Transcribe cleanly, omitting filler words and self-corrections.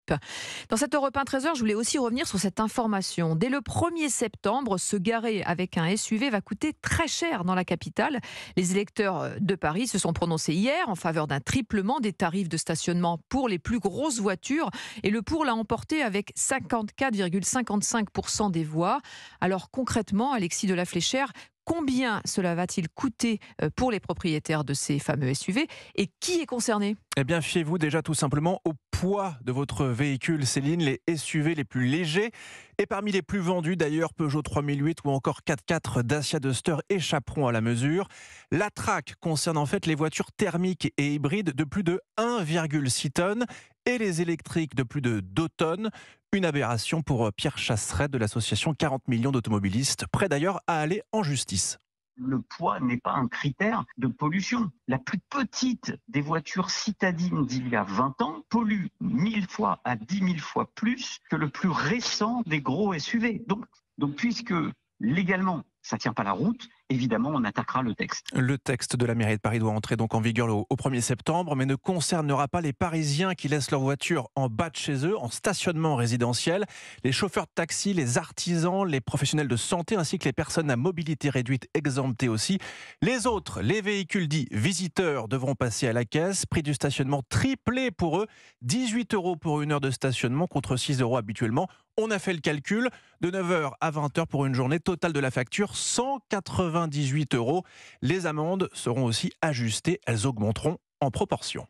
type. Dans cette Europe 1 13h, je voulais aussi revenir sur cette information. Dès le 1er septembre, se garer avec un SUV va coûter très cher dans la capitale. Les électeurs de Paris se sont prononcés hier en faveur d'un triplement des tarifs de stationnement pour les plus grosses voitures. Et le pour l'a emporté avec 54,55% des voix. Alors concrètement, Alexis de la Fléchère, combien cela va-t-il coûter pour les propriétaires de ces fameux SUV et qui est concerné? Eh bien, fiez-vous déjà tout simplement au poids de votre véhicule, Céline, les SUV les plus légers. Et parmi les plus vendus, d'ailleurs, Peugeot 3008 ou encore 4x4 Dacia Duster échapperont à la mesure. La traque concerne en fait les voitures thermiques et hybrides de plus de 1,6 tonnes et les électriques de plus de 2 tonnes. Une aberration pour Pierre Chasseret de l'association 40 millions d'automobilistes, prêt d'ailleurs à aller en justice. Le poids n'est pas un critère de pollution. La plus petite des voitures citadines d'il y a 20 ans pollue 1000 fois à 10 000 fois plus que le plus récent des gros SUV. Donc puisque légalement, ça ne tient pas la route, évidemment, on attaquera le texte. Le texte de la mairie de Paris doit entrer donc en vigueur au 1er septembre, mais ne concernera pas les Parisiens qui laissent leur voiture en bas de chez eux, en stationnement résidentiel. Les chauffeurs de taxi, les artisans, les professionnels de santé, ainsi que les personnes à mobilité réduite exemptées aussi. Les autres, les véhicules dits visiteurs, devront passer à la caisse. Prix du stationnement triplé pour eux, 18 € pour une heure de stationnement contre 6 € habituellement. On a fait le calcul, de 9h à 20h pour une journée totale de la facture, 198 €. Les amendes seront aussi ajustées, elles augmenteront en proportion.